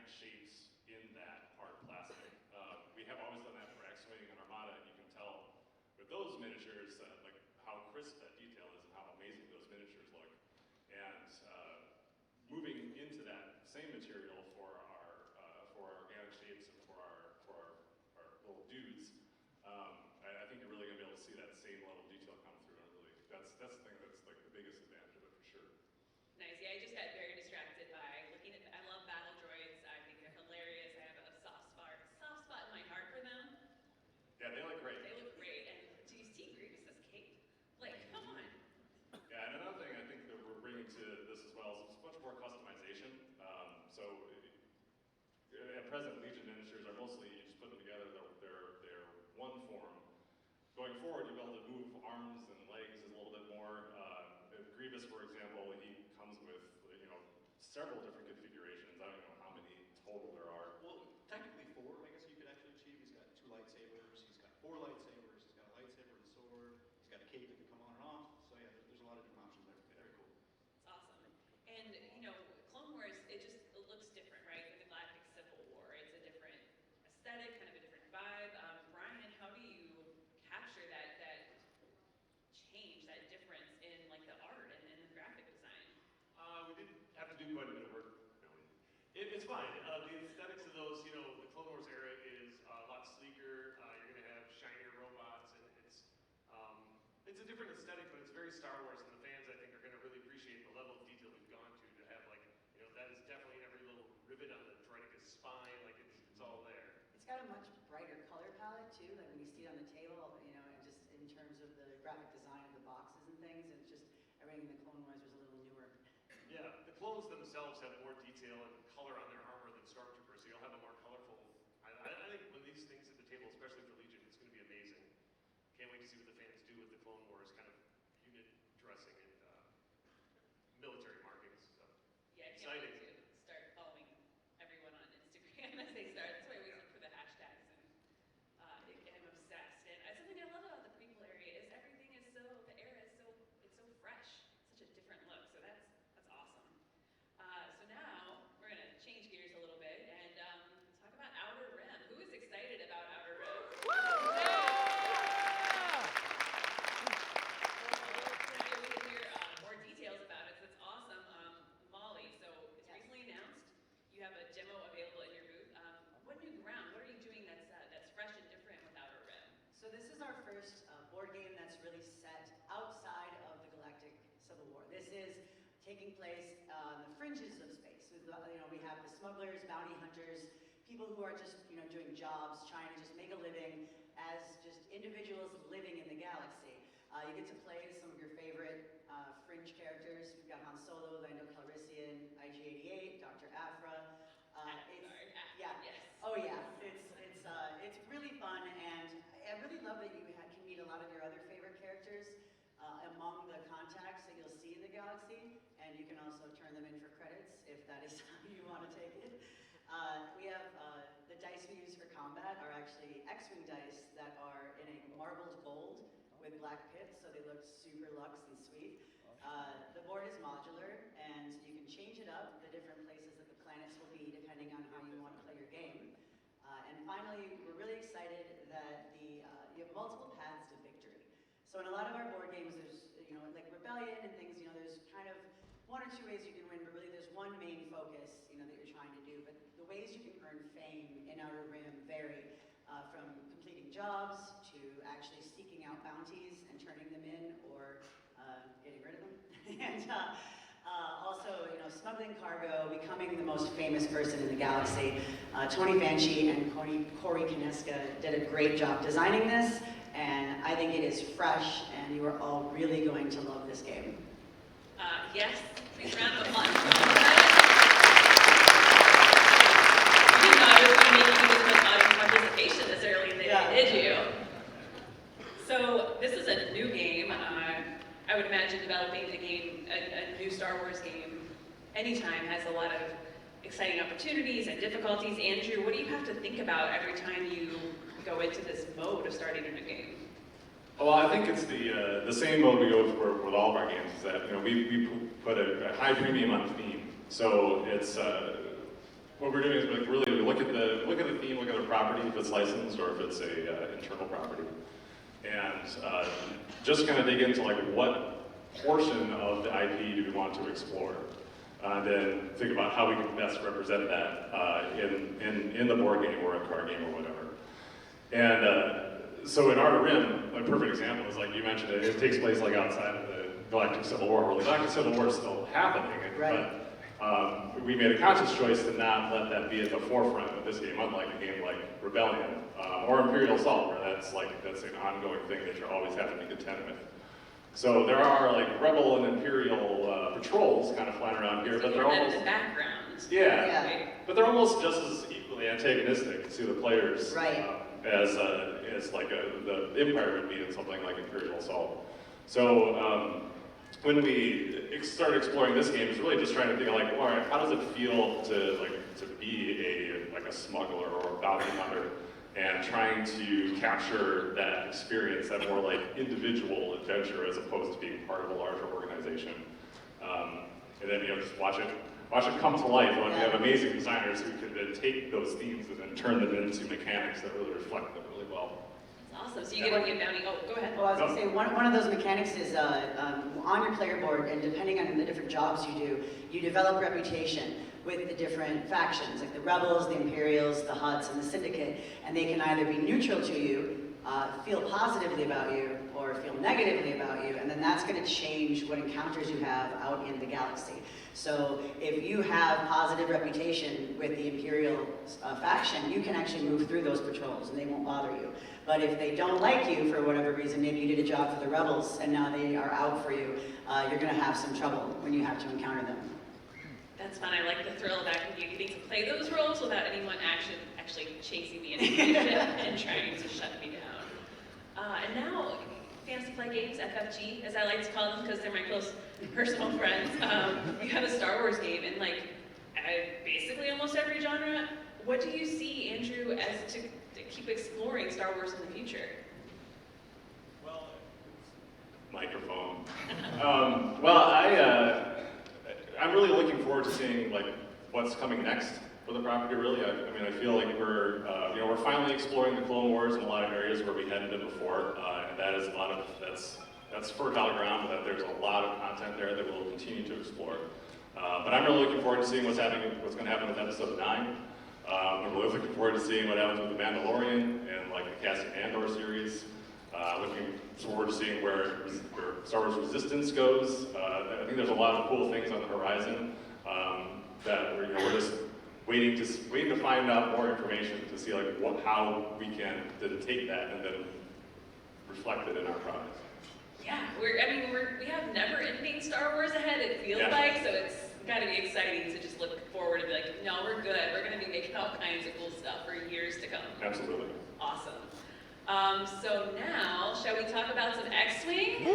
shapes in that hard plastic. We have always done that for XWING and ARMADA, and you can tell with those miniatures like how crisp that detail is and how amazing those miniatures look. And moving into that same material for our organic shapes and for our little dudes, I think you're really going to be able to see that same level of detail come through. And really, that's the thing that's like the biggest advantage of it for sure. Nice. Yeah, I just got very distracted by looking at. I love battle droids. I think they're hilarious. I have a soft spot in my heart for them. Yeah, they look great. They look great. And do you see Grievous's cape? Like, come on. Yeah, and another thing I think that we're bringing to this as well is much more customization. So at present, Legion miniatures are mostly you just put them together. They're one form. Going forward, you'll be able to move arms and legs a little bit more. Grievous, for example, he comes with several different configurations. I don't even know how many total there are. Well, technically 4, I guess you could actually achieve. He's got 2 lightsabers, he's got 4 lightsabers, he's got a lightsaber and a sword, he's got a cape that can come on and off. So yeah, there's a lot of different options there. Very cool. It's awesome. And Clone Wars, it looks different, right? With the Galactic Civil War, it's a different aesthetic, kind of a different vibe. Brian, how do you capture that change, that difference in like the art and the graphic design? We did have to do quite a bit of work. It's fine. The aesthetics of those, the Clone Wars era is a lot sleeker. You're going to have shinier robots, and it's a different aesthetic, but it's very Star Wars, and the fans, I think, are going to really appreciate the level of detail we've gone to have, like, that is definitely every little rivet on the droideka's spine, like, it's all there. It's got a much brighter color palette, too, like when you see it on the table, and just in terms of the graphic design of the boxes and things, it's just, everything in the Clone Wars was a little newer. Yeah, the clones themselves have more detail and color on their armor than Stormtroopers, so you'll have a more colorful. I think when these things at the table, especially for Legion, it's going to be amazing. Can't wait to see what the fans do with the Clone Wars kind of unit dressing and military markings. So. Yeah, I can't wait to start following everyone on Instagram as they start. That's why I always look for the hashtags, and I'm obsessed. And something I love about the prequel area is everything is the era is it's so fresh, such a different look. So that's awesome. So now we're gonna change gears a little bit and talk about Outer Rim. Who is excited about Outer Rim? We can hear more details about it. So it's awesome. Molly, so it's recently announced. You have a demo available in your booth. What new ground? What are you doing that's fresh and different with Outer Rim? So this is our first board game that's really set outside of the Galactic Civil War. This is taking place on the fringes of space. We have the smugglers, bounty hunters, people who are just doing jobs, trying to just make a living as just individuals living in the galaxy. You get to play some of your favorite fringe characters. We've got Han Solo, Lando Calrissian, IG-88, Dr. Aphra. Yes. Oh yeah, it's really fun, and I really love that you can meet a lot of your other favorite characters among the contacts that you'll see in the galaxy, and you can also turn them in for credits if that is how you want to take it. We have the dice we use for combat are actually X-WING dice that are in a marbled gold with black pips, so they look super luxe and sweet. The board is modular, and you can change it up the different places that the planets will be depending on how you want to play your game. And finally, we're really excited that you have multiple paths to victory. So in a lot of our board games, there's like Rebellion and things. There's kind of 1 or 2 ways you can win, but really there's one main focus that you're trying to do. But the ways you can earn fame in Outer Rim vary from completing jobs to actually seeking out bounties and turning them in, or getting rid of them. And also, smuggling cargo, becoming the most famous person in the galaxy. Tony Vanchi and Corey Kineska did a great job designing this, and I think it is fresh, and you are all really going to love this game. Yes, please round of applause. You didn't know I was going to make you this much audience participation this early in the day, did you? So this is a new game. I would imagine developing a new Star Wars game anytime has a lot of exciting opportunities and difficulties. Andrew, what do you have to think about every time you go into this mode of starting a new game? Well, I think it's the same mode we go for with all of our games. Is that we put a high premium on theme. So it's what we're doing is like really look at the theme, look at the property, if it's licensed or if it's a internal property, and just kind of dig into like what portion of the IP do we want to explore, then think about how we can best represent that in the board game or a card game or whatever. And so in Art of Rim, a perfect example is like you mentioned, it takes place like outside of the Galactic Civil War. Well, the Galactic Civil War is still happening, Right. but we made a conscious choice to not let that be at the forefront of this game, unlike a game like Rebellion or Imperial Assault, where that's an ongoing thing that you're always having to contend with. So there are like Rebel and Imperial patrols kind of flying around here, but they're almost in the background. yeah, but they're almost just as equally antagonistic to the players Right. as like the Empire would be in something like Imperial Assault. So when we started exploring this game, it's really just trying to think like, all right, how does it feel to be a smuggler or a bounty hunter, and trying to capture that experience, that more like individual adventure as opposed to being part of a larger organization. And then just watch it come to life. Like, we have amazing designers who can then take those themes and then turn them into mechanics that really reflect them really well. That's awesome. So you get to be a bounty. Oh, go ahead. Well, I was going to say, one of those mechanics is on your player board, and depending on the different jobs you do, you develop reputation with the different factions, like the Rebels, the Imperials, the Hutts, and the Syndicate, and they can either be neutral to you, feel positively about you, or feel negatively about you, and then that's going to change what encounters you have out in the galaxy. So if you have positive reputation with the Imperial faction, you can actually move through those patrols and they won't bother you. But if they don't like you for whatever reason, maybe you did a job for the Rebels and now they are out for you, you're going to have some trouble when you have to encounter them. That's fun. I like the thrill of that, you getting to play those roles without anyone actually chasing me into leadership and trying to shut me down. And now, Fantasy Flight Games, FFG, as I like to call them because they're my close personal friends, you have a Star Wars game in like basically almost every genre. What do you see, Andrew, as to keep exploring Star Wars in the future? Well, microphone. Well, I'm really looking forward to seeing like what's coming next for the property. Really, I mean, I feel like we're finally exploring the Clone Wars in a lot of areas where we hadn't been before, and that is a lot of that's fertile ground. That there's a lot of content there that we'll continue to explore. But I'm really looking forward to seeing what's going to happen with Episode 9. I'm really looking forward to seeing what happens with The Mandalorian and like the Cassian Andor series. Looking forward to seeing where Star Wars Resistance goes. I think there's a lot of cool things on the horizon that we're just waiting to find out more information to see like how we can then take that and then reflect it in our product. Yeah, we have never-ending Star Wars ahead, it feels like, so it's got to be exciting to just look forward and be like, no, we're good. We're going to be making all kinds of cool stuff for years to come. Absolutely. Awesome. So now, shall we talk about some X-WING? Yeah!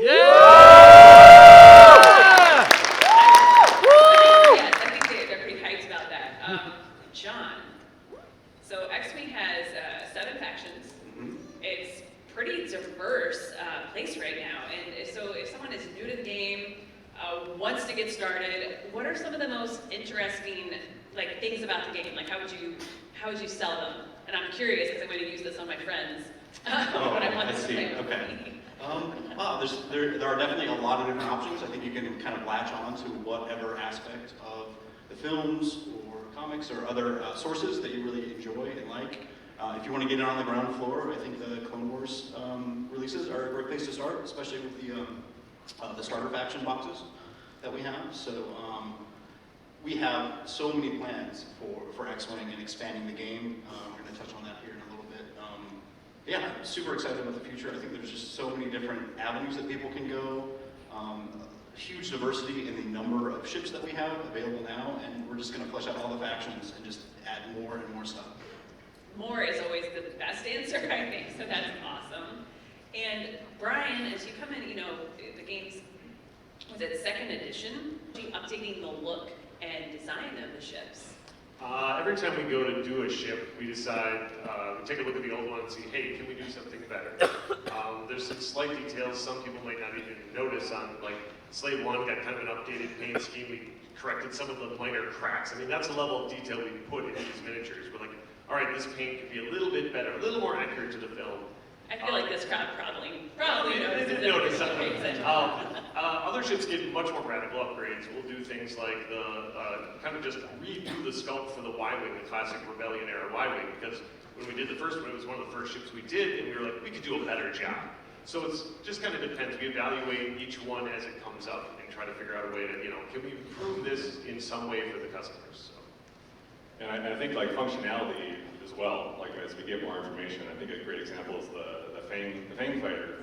Yes, I think they're pretty hyped about that. John, so X-WING has 7 factions. It's pretty diverse place right now, and so if someone is new to the game, wants to get started, what are some of the most interesting things about the game? Like how would you sell them? And I'm curious because I'm going to use this on my friends. But I want to see. Okay. Wow, there are definitely a lot of different options. I think you can kind of latch on to whatever aspect of the films or comics or other sources that you really enjoy and like. If you want to get in on the ground floor, I think the Clone Wars releases are a great place to start, especially with the starter faction boxes that we have. So we have so many plans for X-WING and expanding the game. We're going to touch on that here in a little bit. Yeah, I'm super excited about the future. I think there's just so many different avenues that people can go. Huge diversity in the number of ships that we have available now, and we're just going to flesh out all the factions and just add more and more stuff. More is always the best answer, I think, so that's awesome. And Brian, as you come in, the game's, was it 2nd edition? Updating the look and design of the ships. every time we go to do a ship, we decide, we take a look at the old one and see, hey, can we do something better? There's some slight details some people might not even notice on, like, Slave 1 got kind of an updated paint scheme. We corrected some of the minor cracks. I mean, that's the level of detail we put into these miniatures. We're like, all right, this paint could be a little bit better, a little more accurate to the film. I feel like this crowd probably They notices didn't notice it. Other ships get much more radical upgrades. We'll do things like kind of just redo the sculpt for the Y-Wing, the classic Rebellion era Y-Wing, because when we did the first one, it was one of the first ships we did, and we were like, we could do a better job. So it's just kind of depends. We evaluate each one as it comes up and try to figure out a way to, can we improve this in some way for the customers? So. And I think like functionality as well, like as we get more information, I think a great example is the Fang fighter.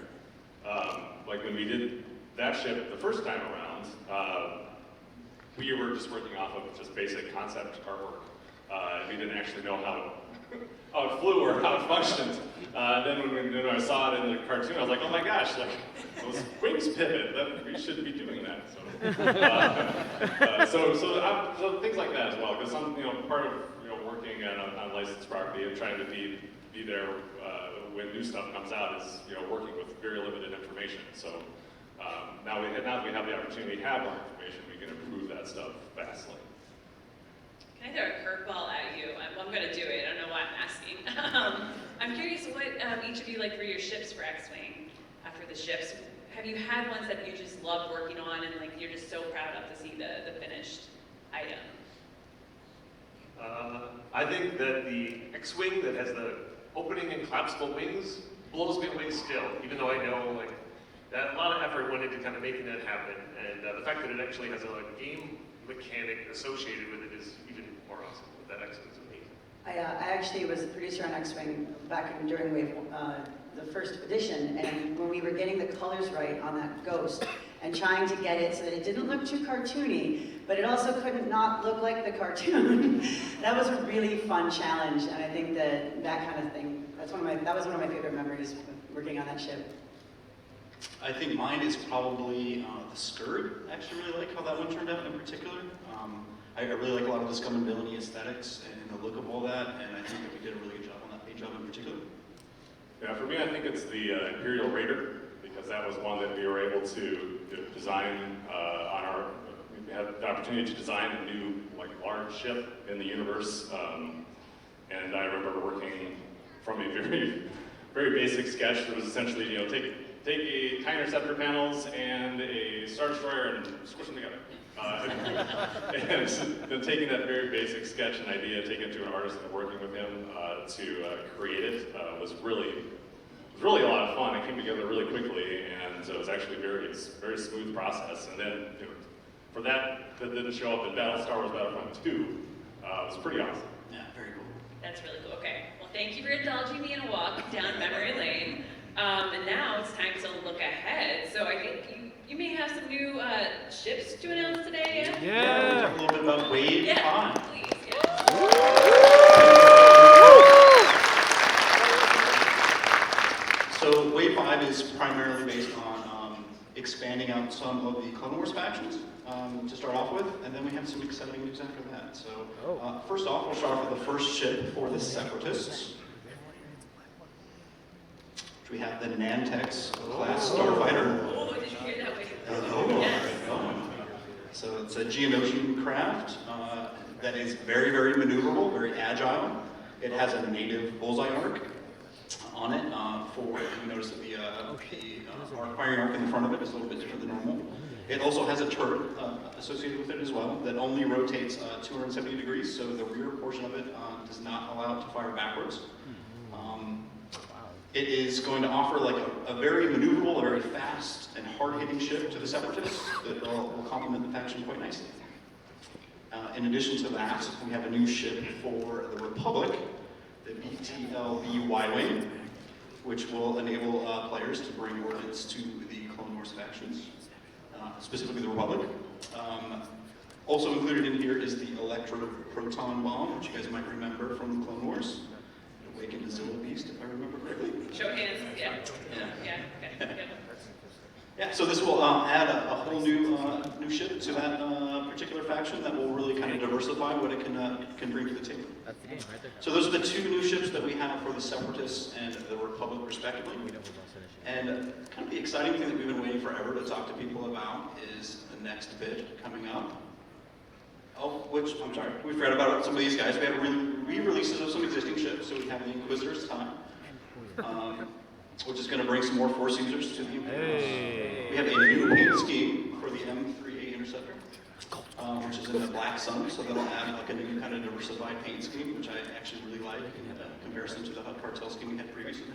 Like when we did that ship the first time around, we were just working off of just basic concept artwork. We didn't actually know how it flew or how it functioned. Then when I saw it in the cartoon, I was like, oh my gosh, like those wings pivot. We should be doing that. So things like that as well, because some part of working on licensed property and trying to be there when new stuff comes out is working with very limited information. So now that we have the opportunity to have more information, we can improve that stuff vastly. Can I throw a curveball at you? I'm going to do it. I don't know why I'm asking. I'm curious what each of you like for your ships for X-Wing. After the ships, have you had ones that you just loved working on and like you're just so proud of to see the finished item? I think that the X-Wing that has the opening and collapsible wings blows me away still, even though I know like that a lot of effort went into kind of making that happen, and the fact that it actually has a game mechanic associated with it is even more awesome. That X-Wing's amazing. I actually was a producer on X-Wing back during the first edition, and when we were getting the colors right on that Ghost and trying to get it so that it didn't look too cartoony, but it also couldn't not look like the cartoon. That was a really fun challenge, and I think that kind of thing, that was one of my favorite memories working on that ship. I think mine is probably the skirt. I actually really like how that one turned out in particular. I really like a lot of the scum and villainy aesthetics and the look of all that, and I think that we did a really good job on that paint job in particular. Yeah, for me, I think it's the Imperial Raider, because that was one that we were able to design we had the opportunity to design a new, large ship in the universe. And I remember working from a very, very basic sketch that was essentially, take a TIE interceptor panels and a Star Destroyer and squish them together. And then taking that very basic sketch and idea, taking it to an artist and working with him to create it was really a lot of fun. It came together really quickly, and it was actually a very smooth process. And then for that didn't show up in Star Wars Battlefront 2, it was pretty awesome. Yeah, very cool. That's really cool. Okay, well thank you for indulging me in a walk down memory lane. And now it's time to look ahead. So I think you may have some new ships to announce today. Yeah, we'll talk a little bit about Wave 5. Please, So Wave 5 is primarily based on expanding out some of the Clone Wars factions to start off with, and then we have some exciting news after that. So first off, we'll start off with the first ship for the Separatists. We have the Nantex class starfighter. Oh, did you hear that? Yes. So it's a Geonosian craft that is very, very maneuverable, very agile. It has a native bullseye arc on it. You notice that the firing arc in the front of it is a little bit different than normal. It also has a turret associated with it as well that only rotates 270 degrees, so the rear portion of it does not allow it to fire backwards. It is going to offer a very maneuverable, a very fast and hard-hitting ship to the Separatists that will complement the faction quite nicely. In addition to that, we have a new ship for the Republic, the BTLB Y-Wing, which will enable players to bring ordnance to the Clone Wars factions, specifically the Republic. Also included in here is the Electro-Proton Bomb, which you guys might remember from the Clone Wars. Awakened the Zilla Beast, if I remember correctly. Show hands. Yeah. Okay. Good. Yeah, so this will add a whole new ship to that particular faction that will really kind of diversify what it can bring to the table. That's the game right there. So those are the two new ships that we have for the Separatists and the Republic, respectively. And kind of the exciting thing that we've been waiting forever to talk to people about is the next bit coming up. Oh, which, I'm sorry, we forgot about some of these guys. We have re-releases of some existing ships. So we have the Inquisitor's Time, which is going to bring some more Force users to the Imperials. We have a new paint scheme for the M38 Interceptor, which is in the Black Sun, so that'll add like a new kind of diversified paint scheme, which I actually really like in comparison to the HUD cartel scheme we had previously.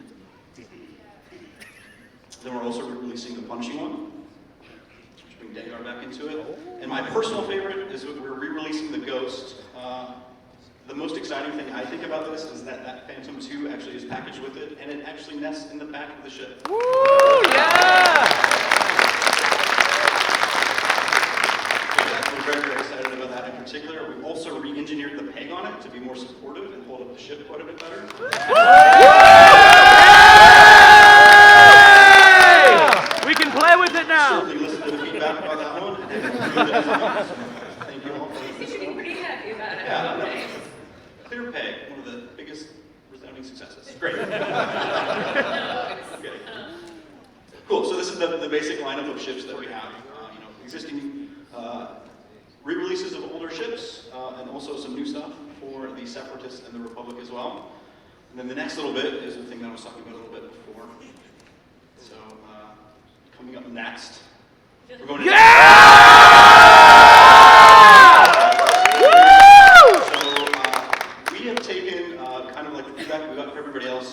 Then we're also releasing the Punching One, which bring Dengar back into it. And my personal favorite is we're re-releasing the Ghost. The most exciting thing I think about this is that Phantom 2 actually is packaged with it, and it actually nests in the back of the ship. Woo! Yeah! We're very, very excited about that in particular. We've also re-engineered the peg on it to be more supportive and hold up the ship quite a bit better. We can play with it now! Certainly listen to the feedback about that one. Thank you all for You should be pretty happy about it. Yeah. Okay. Clear peg, one of the biggest resounding successes. Great. No, it's, Okay. Cool. So this is the basic lineup of ships that we have. Existing re-releases of older ships, and also some new stuff for the Separatists and the Republic as well. And then the next little bit is the thing that I was talking about a little bit before. So coming up next, we're going to.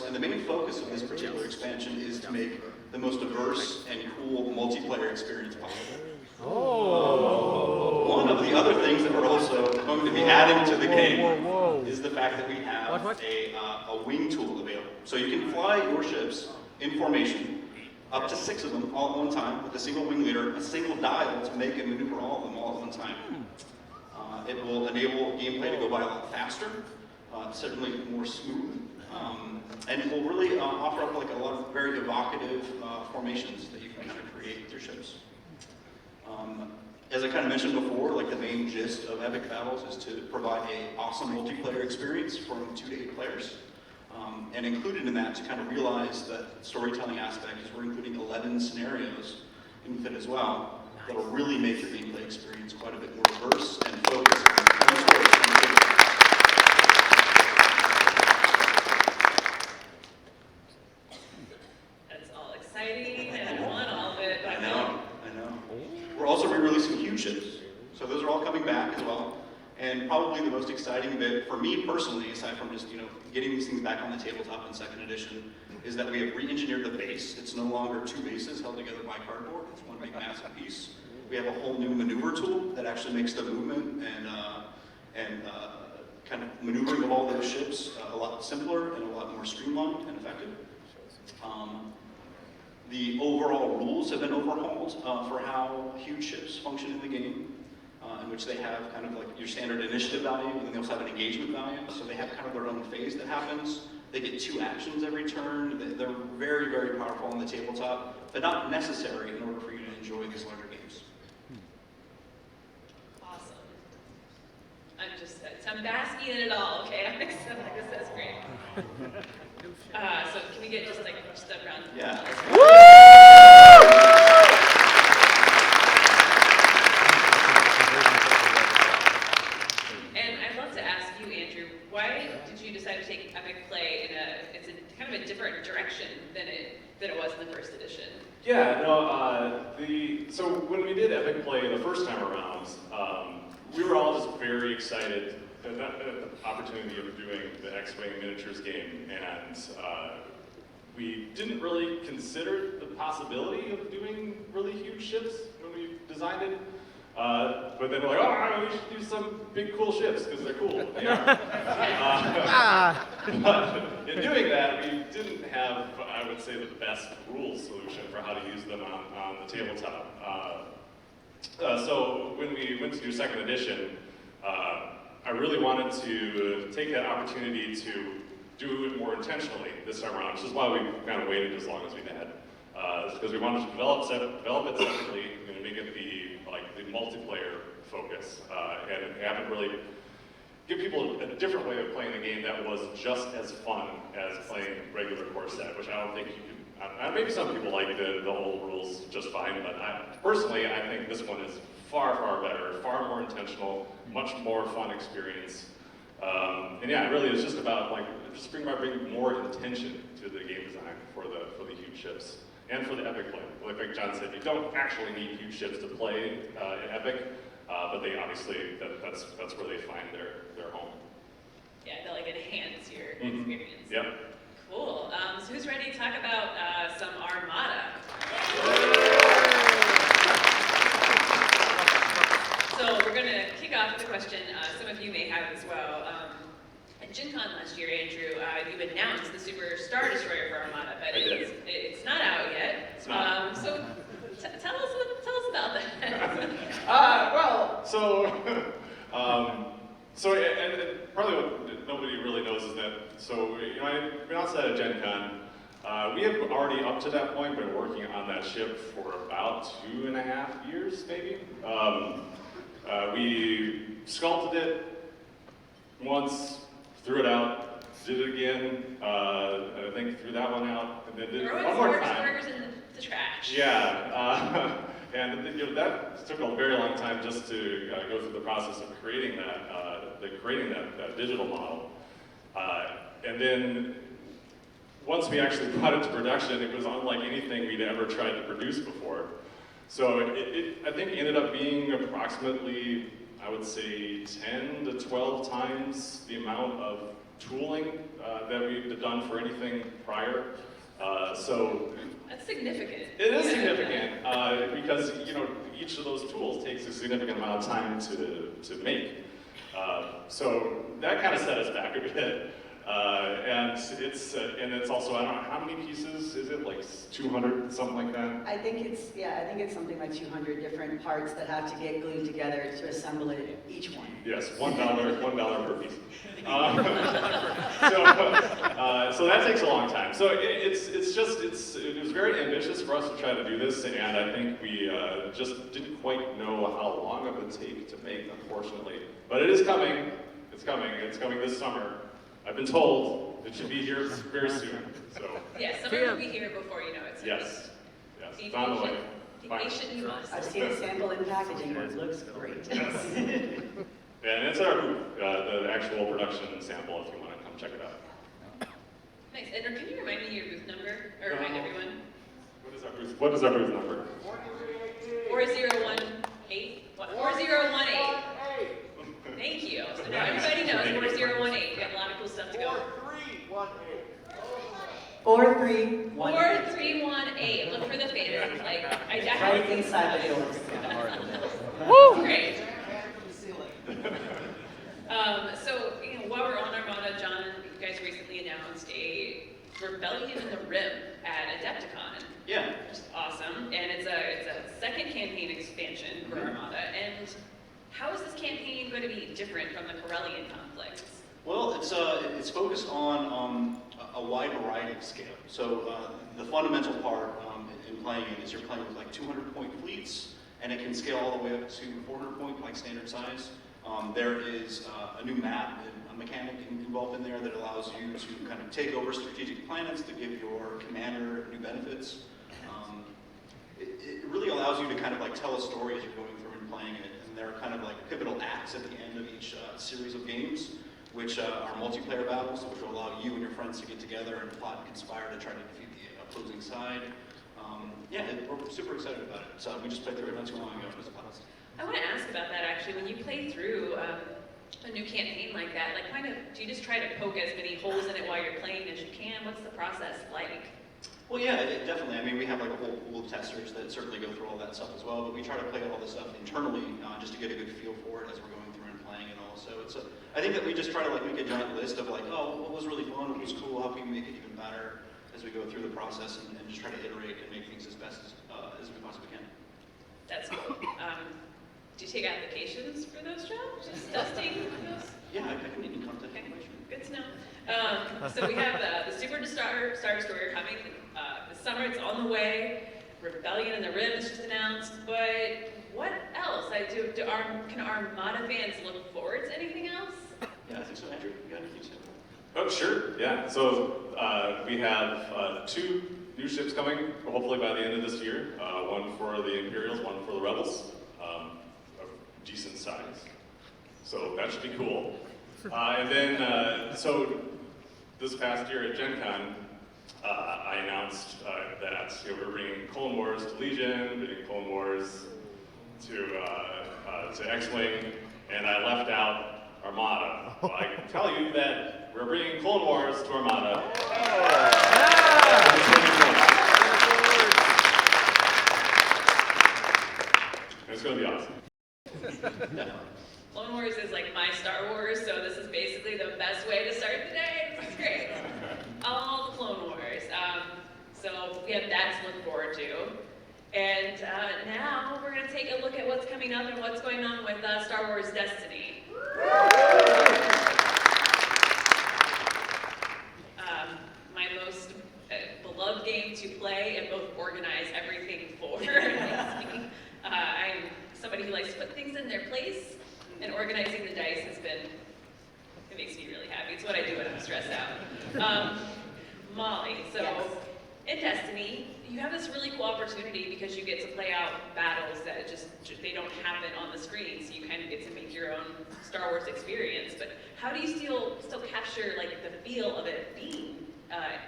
And the main focus of this particular expansion is to make the most diverse and cool multiplayer experience possible. One of the other things that we're also going to be adding to the game is the fact that we have a wing tool available. So you can fly your ships in formation, up to 6 of them all at one time, with a single wing leader, a single dial to make and maneuver all of them all at one time. It will enable gameplay to go by a lot faster, certainly more smooth. And it will really offer up like a lot of very evocative formations that you can kind of create with your ships. As I kind of mentioned before, like the main gist of Epic Battles is to provide an awesome multiplayer experience from 2 to 8 players. And included in that, to kind of realize that storytelling aspect is we're including 11 scenarios in it as well that will really make your gameplay experience quite a bit more diverse and focused on the story. and I want all of it. I know. We're also re-releasing huge ships. So those are all coming back as well. And probably the most exciting bit for me personally, aside from just getting these things back on the tabletop in 2nd edition, is that we have re-engineered the base. It's no longer 2 bases held together by cardboard. It's one big massive piece. We have a whole new maneuver tool that actually makes the movement and kind of maneuvering of all those ships a lot simpler and a lot more streamlined and effective. The overall rules have been overhauled for how huge ships function in the game, in which they have kind of like your standard initiative value, and then they also have an engagement value. So they have kind of their own phase that happens. They get 2 actions every turn. They're very, very powerful on the tabletop, but not necessary in order for you to enjoy these larger games. Awesome. I'm basking in it all, okay? I'm excited. That's great. So can we get just a round? Yeah. And I'd love to ask you, Andrew, why did you decide to take Epic Play it's a kind of a different direction than it was in the 1st edition? Yeah, no, so when we did Epic Play the first time around, we were all just very excited at the opportunity of doing the X-Wing miniatures game, and we didn't really consider the possibility of doing really huge ships when we designed it. But then we're like, oh, we should do some big cool ships because they're cool. They are. But in doing that, we didn't have, I would say, the best rules solution for how to use them on the tabletop. So when we went to do 2nd edition, I really wanted to take that opportunity to do it more intentionally this time around, which is why we kind of waited as long as we had. because we wanted to develop it separately and make it the multiplayer focus, and have it really give people a different way of playing the game that was just as fun as playing regular core set, which I don't think you can. Maybe some people like the old rules just fine, but personally, I think this one is far, far better, far more intentional, much more fun experience. And yeah, it really is just about bringing more intention to the game design for the huge ships and for the epic play. Like John said, you don't actually need huge ships to play in epic, but they obviously that's where they find their home. Yeah, they'll enhance your experience. Yep. Cool. So who's ready to talk about some Armada? So we're going to kick off with a question some of you may have as well. At Gen Con last year, Andrew, you announced the Super Star Destroyer for Armada, but it's not out yet. It's not. So tell us about that. And probably what nobody really knows is that, I've been outside of Gen Con. We have already, up to that point, been working on that ship for about 2.5 years, maybe. We sculpted it once, threw it out, did it again, I think threw that one out, and then did it one more time. Throwing in the trash. Yeah, and that took a very long time just to go through the process of creating that digital model. And then once we actually brought it to production, it was unlike anything we'd ever tried to produce before. So I think it ended up being approximately, I would say, 10 to 12 times the amount of tooling that we've done for anything prior. That's significant. It is significant because each of those tools takes a significant amount of time to make. So that kind of set us back a bit. And it's also, I don't know, how many pieces is it? Like 200, something like that? I think it's something like 200 different parts that have to get glued together to assemble it, each one. Yes, $1 per piece. So that takes a long time. So it was very ambitious for us to try to do this, and I think we just didn't quite know how long it would take to make, unfortunately. But it is coming. It's coming this summer. I've been told it should be here very soon. So yeah, summer will be here before you know it. So yes, it's on the way. Be patient, you must. I've seen the sample in packaging, it looks great. And it's our booth, the actual production sample, if you want to come check it out. Nice. And can you remind me your booth number, or remind everyone? What is our booth number? 4018. What? 4018. Thank you. So now everybody knows 4018. We have a lot of cool stuff to go. 4318. 4318. Look for the fans. Right inside the doors. Woo! Great. So, while we're on Armada, John, you guys recently announced a Rebellion in the Rim at Adepticon. Yeah. Which is awesome. And it's a second campaign expansion for Armada. And how is this campaign going to be different from the Corellian conflicts? Well, it's focused on a wide variety of scale. So the fundamental part in playing it is you're playing with 200-point fleets, and it can scale all the way up to 400-point, standard size. There is a new map and a mechanic involved in there that allows you to kind of take over strategic planets to give your commander new benefits. It really allows you to kind of tell a story as you're going through and playing it. And there are kind of pivotal acts at the end of each series of games, which are multiplayer battles, which will allow you and your friends to get together and plot and conspire to try to defeat the opposing side. We're super excited about it. So we just played through it not too long ago. It was a blast. I want to ask about that actually. When you play through a new campaign like that, do you just try to poke as many holes in it while you're playing as you can? What's the process like? Well, yeah, definitely. I mean, we have a whole pool of testers that certainly go through all that stuff as well, but we try to play all this stuff internally just to get a good feel for it as we're going through and playing it all. So I think that we just try to make a giant list of what was really fun, what was cool, how can we make it even better as we go through the process and just try to iterate and make things as best as we possibly can. That's cool. Do you take applications for those jobs? Just testing those? Yeah, I can even contact information. Good to know. So we have the Super Star Destroyer coming this Summer, it's on the way. Rebellion in the Rim is just announced, but what else? Can Armada fans look forward to anything else? Yeah, I think so. Andrew, you got anything to say? Oh, sure, yeah. So we have 2 new ships coming, hopefully by the end of this year. One for the Imperials, one for the Rebels, of decent size. So that should be cool. And then, so this past year at Gen Con, I announced that we're bringing Clone Wars to Legion, bringing Clone Wars to X-WING, and I left out Armada. Well, I can tell you that we're bringing Clone Wars to Armada. It's going to be awesome. Clone Wars is like my Star Wars, so this is basically the best way to start the day. This is great. All the Clone Wars. So we have that to look forward to. And now we're going to take a look at what's coming up and what's going on with Star Wars Destiny. My most beloved game to play and both organize everything for. I'm somebody who likes to put things in their place, and organizing the dice it makes me really happy. It's what I do when I'm stressed out. Molly, so Yes. in Destiny, you have this really cool opportunity because you get to play out battles that they don't happen on the screen, so you kind of get to make your own Star Wars experience. But how do you still capture like the feel of it being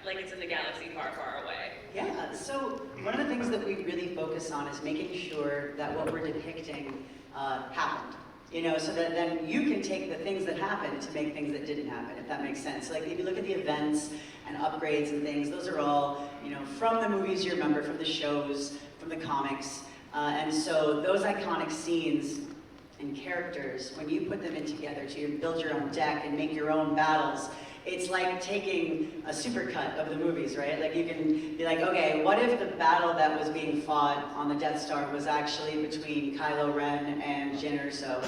like it's in the galaxy far, far away? Yeah, so one of the things that we really focus on is making sure that what we're depicting happened. You know, so that then you can take the things that happened to make things that didn't happen, if that makes sense. Like if you look at the events and upgrades and things, those are all, you know, from the movies you remember, from the shows, from the comics. And so those iconic scenes and characters, when you put them in together to build your own deck and make your own battles, it's like taking a supercut of the movies, right? Like you can be like, okay, what if the battle that was being fought on the Death Star was actually between Kylo Ren and Jyn Erso?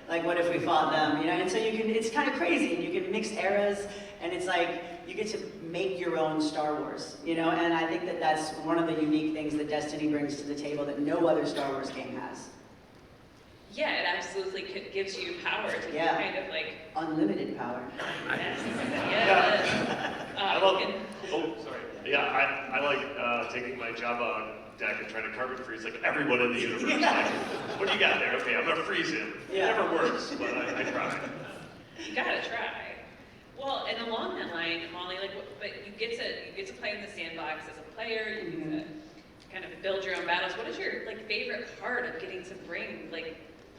Like what if we fought them, you know? And so it's kind of crazy, and you can mix eras, and it's like, you get to make your own Star Wars, you know? And I think that that's one of the unique things that Destiny brings to the table that no other Star Wars game has. Yeah, it absolutely gives you power to be Yeah. kind of like... Unlimited power. Yes, yes. I love it. Oh, sorry. Yeah, I like taking my Java deck and trying to carbon freeze like everyone in the universe. Yeah. Like, what do you got there? Okay, I'm gonna freeze him. Yeah. It never works, but I try. You gotta try. Well, and along that line, Molly, but you get to play in the sandbox as a player. You get to kind of build your own battles. What is your favorite part of getting to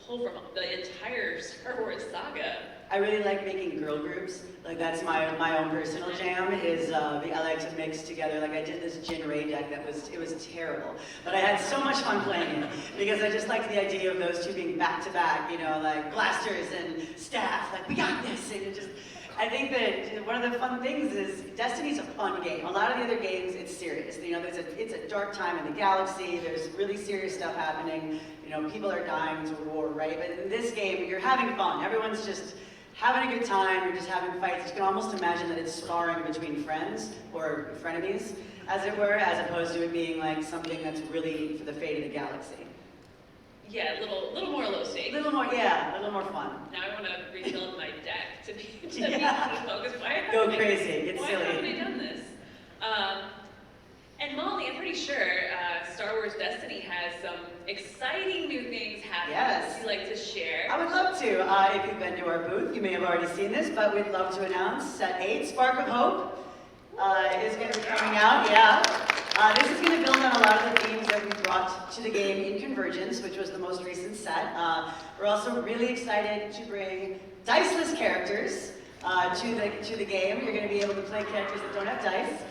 pull from the entire Star Wars saga? I really like making girl groups. Like that's my own personal jam. Is I like to mix together. Like I did this Jyn Ray deck that was terrible, but I had so much fun playing it because I just liked the idea of those two being back to back. You know, like blasters and staff. Like we got this, and it just. I think that one of the fun things is Destiny's a fun game. A lot of the other games, it's serious. You know, it's a dark time in the galaxy. There's really serious stuff happening. You know, people are dying to war, right? But in this game, you're having fun. Everyone's just having a good time. You're just having fights. You can almost imagine that it's sparring between friends or frenemies, as it were, as opposed to it being like something that's really for the fate of the galaxy. Yeah, a little more low stakes. A little more, yeah, a little more fun. Now I want to rebuild my deck to be Yeah. focused. Go crazy, get Why silly. haven't we done this? And Molly, I'm pretty sure Star Wars Destiny has some exciting new things happening. Yes. Would you like to share? I would love to. If you've been to our booth, you may have already seen this, but we'd love to announce Set 8, Spark of Hope, is going to be coming out. Yeah. This is going to build on a lot of the themes that we brought to the game in Convergence, which was the most recent set. We're also really excited to bring diceless characters to the game. You're going to be able to play characters that don't have dice.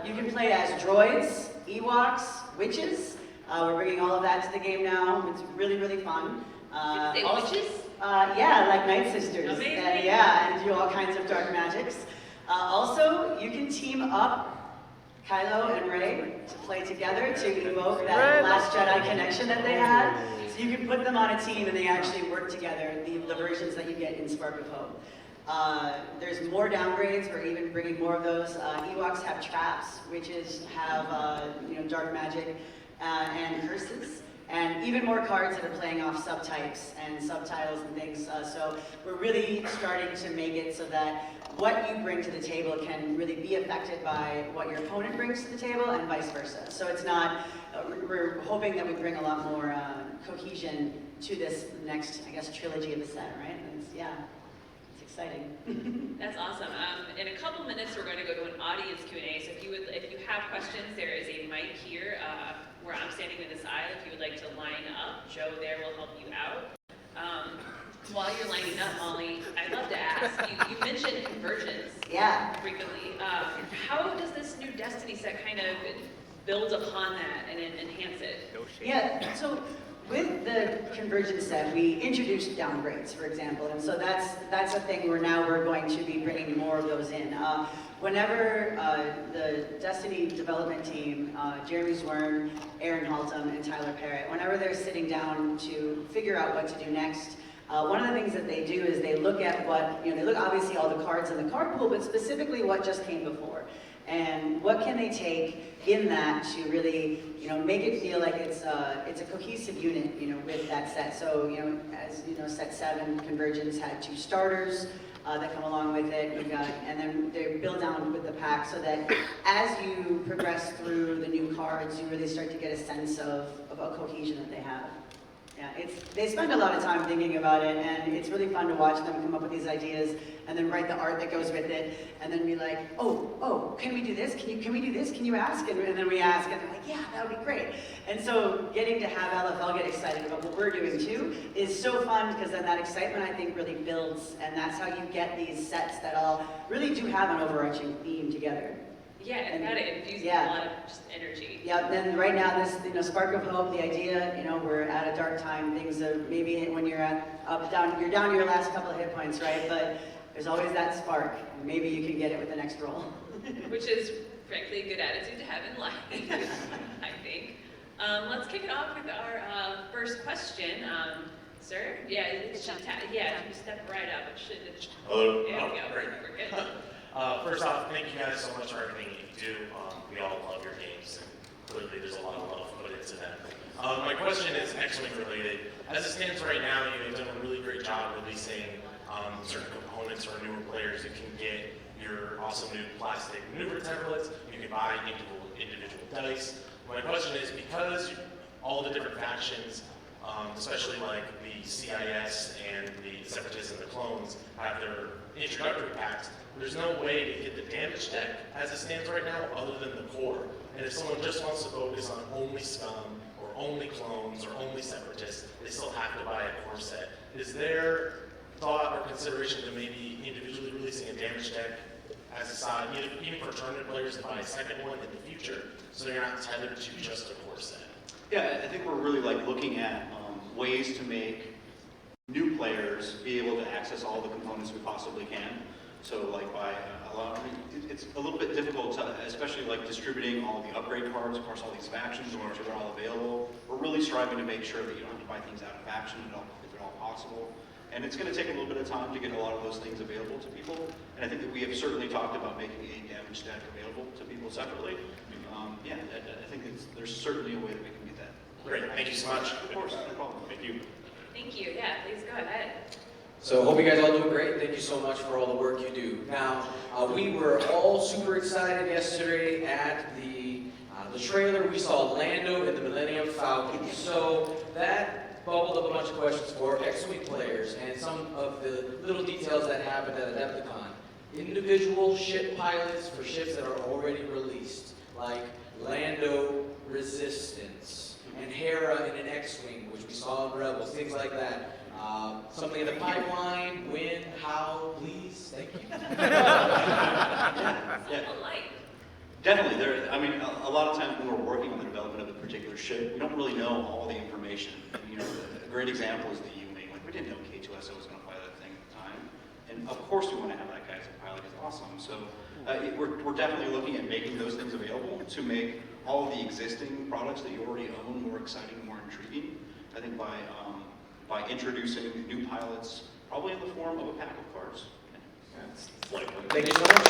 You can play as droids, Ewoks, witches. We're bringing all of that to the game now. It's really, really fun. Did you say Also- witches? Yeah, like Night Sisters. Amazing. And do all kinds of dark magics. Also, you can team up Kylo and Rey to play together to evoke that Last Jedi connection that they had. So you can put them on a team and they actually work together, the versions that you get in Spark of Hope. There's more downgrades. We're even bringing more of those. Ewoks have traps, witches have dark magic and curses, and even more cards that are playing off subtypes and subtitles and things. So we're really starting to make it so that what you bring to the table can really be affected by what your opponent brings to the table and vice versa. So it's not, we're hoping that we bring a lot more cohesion to this next, I guess, trilogy of the set, right? It's exciting. That's awesome. In a couple minutes, we're going to go to an audience Q&A. So if you have questions, there is a mic here where I'm standing in this aisle. If you would like to line up, Joe there will help you out. While you're lining up, Molly, I'd love to ask, you mentioned convergence frequently. How does this new Destiny set kind of build upon that and enhance it? Yeah, so with the convergence set, we introduced downgrades, for example, and so that's a thing where now we're going to be bringing more of those in. Whenever the Destiny development team, Jeremy Zwern, Aaron Haltom, and Tyler Parrott, whenever they're sitting down to figure out what to do next, one of the things that they do is they look at what, they look obviously all the cards in the card pool, but specifically what just came before. And what can they take in that to really, make it feel like it's a cohesive unit, with that set. So, as set 7, Convergence had 2 starters that come along with it. And then they build down with the pack so that as you progress through the new cards, you really start to get a sense of a cohesion that they have. Yeah, they spend a lot of time thinking about it, and it's really fun to watch them come up with these ideas and then write the art that goes with it, and then be like, oh, can we do this? Can we do this? Can you ask? And then we ask, and they're like, yeah, that would be great. And so getting to have LFL get excited about what we're doing too is so fun, because then that excitement, I think, really builds, and that's how you get these sets that all really do have an overarching theme together. Yeah, and that infuses a lot of just energy. Yeah, and right now this, spark of hope, the idea, we're at a dark time, things are, maybe when you're you're down to your last couple of hit points, right? But there's always that spark, and maybe you can get it with the next roll. Which is, frankly, a good attitude to have in life, I think. Let's kick it off with our first question. Sir? Yeah, you step right up. Hello? There we go. Great. We're good. First off, thank you guys so much for everything you do. We all love your games, and clearly there's a lot of love put into them. My question is X-WING related. As it stands right now, you've done a really great job releasing certain components for newer players. You can get your awesome new plastic maneuver templates. You can buy individual dice. My question is, because all the different factions, especially like the CIS and the Separatists and the clones, have their introductory packs, there's no way to get the damage deck as it stands right now other than the core. And if someone just wants to focus on only scum or only clones or only separatists, they still have to buy a core set. Is there thought or consideration to maybe individually releasing a damage deck as a side, even for tournament players to buy a second one in the future, so they're not tethered to just a core set? Yeah, I think we're really looking at ways to make new players be able to access all the components we possibly can. So by it's a little bit difficult to, especially distributing all the upgrade cards across all these factions, or make sure they're all available. We're really striving to make sure that you don't have to buy things out of faction if at all possible. And it's going to take a little bit of time to get a lot of those things available to people. And I think that we have certainly talked about making a damage deck available to people separately. I think there's certainly a way that we can do that. Great, thank you so much. Of course, no problem. Thank you. Thank you. Yeah, please go ahead. So hope you guys all doing great. Thank you so much for all the work you do. Now, we were all super excited yesterday at the trailer. We saw Lando and the Millennium Falcon. So that bubbled up a bunch of questions for X-WING players and some of the little details that happened at Adepticon. Individual ship pilots for ships that are already released, like Lando Resistance and Hera in an X-WING, which we saw in Rebels, things like that. Something in the pipeline, when, how, please, thank you. Definitely, a lot of times when we're working on the development of a particular ship, we don't really know all the information. And, a great example is the U-wing. We didn't know K2SO was going to fly that thing at the time. And of course we want to have that guy as a pilot. He's awesome. So we're definitely looking at making those things available to make all of the existing products that you already own more exciting and more intriguing. I think by introducing new pilots, probably in the form of a pack of cards. It's likely. Thank you so much.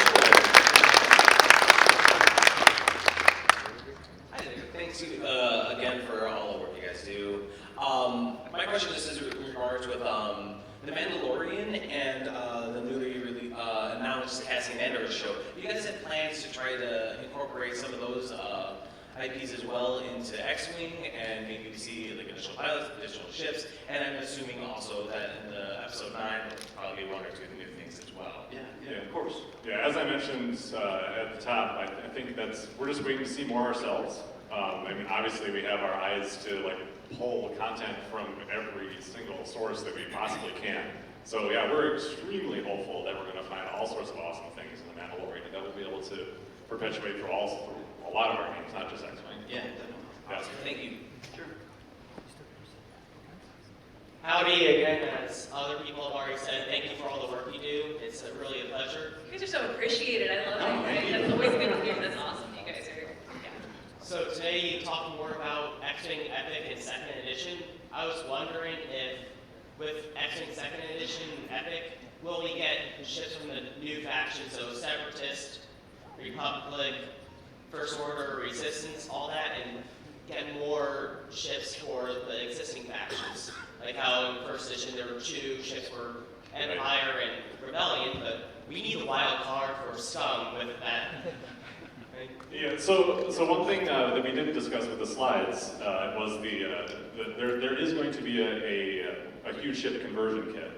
Hi there. Thanks again for all the work you guys do. My question just is in regards with The Mandalorian and the newly announced Cassian Andor show. You guys have plans to try to incorporate some of those IPs as well into X-WING and maybe see like additional pilots, additional ships, and I'm assuming also that in the episode 9 there'll probably be one or two new things as well. Yeah, of course. Yeah, as I mentioned at the top, I think we're just waiting to see more ourselves. I mean, obviously we have our eyes to like pull content from every single source that we possibly can. So yeah, we're extremely hopeful that we're going to find all sorts of awesome things in The Mandalorian that we'll be able to perpetuate through a lot of our games, not just X-WING. Yeah, definitely. Yeah. Thank you. Sure. Howdy again, as other people have already said, thank you for all the work you do. It's really a pleasure. You guys are so appreciated. I love it. That's always good to hear. That's awesome. You guys are, yeah. So today you talked more about X-WING Epic and 2nd Edition. I was wondering if with X-WING 2nd Edition Epic, will we get ships from the new factions, so Separatist, Republic, First Order, Resistance, all that, and get more ships for the existing factions? Like how in First Edition there were 2 ships for Empire and Rebellion, but we need the wild card for Scum with that. Yeah, so one thing that we didn't discuss with the slides was there is going to be a huge ship conversion kit.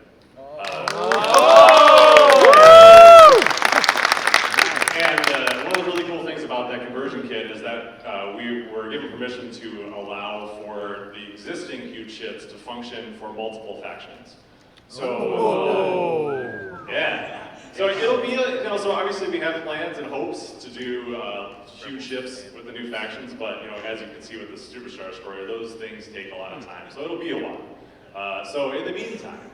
And one of the really cool things about that conversion kit is that we were given permission to allow for the existing huge ships to function for multiple factions. So, yeah. So it'll be, so obviously we have plans and hopes to do huge ships with the new factions, but as you can see with the Superstar story, those things take a lot of time. So it'll be a while. So in the meantime,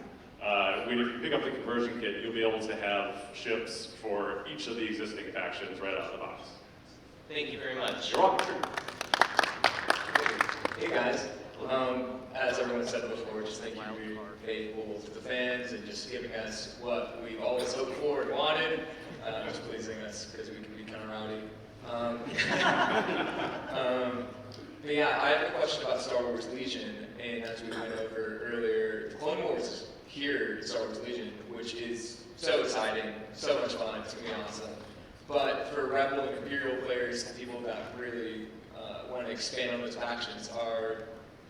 when you pick up the conversion kit, you'll be able to have ships for each of the existing factions right out of the box. Thank you very much. You're welcome. Hey guys, as everyone said before, just thank you for being faithful to the fans and just giving us what we've always hoped for and wanted, just pleasing us because we can be kind of rowdy. But yeah, I have a question about Star Wars Legion, and as we went over earlier, Clone Wars is here in Star Wars Legion, which is so exciting, so much fun, it's going to be awesome. But for Rebel and Imperial players, people that really want to expand on those factions, are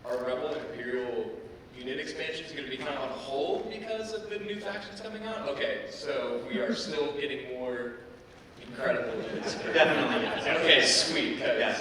Rebel and Imperial unit expansions going to be kind of on hold because of the new factions coming out? Okay, so we are still getting more incredible units. Definitely. Okay, sweet. Yes.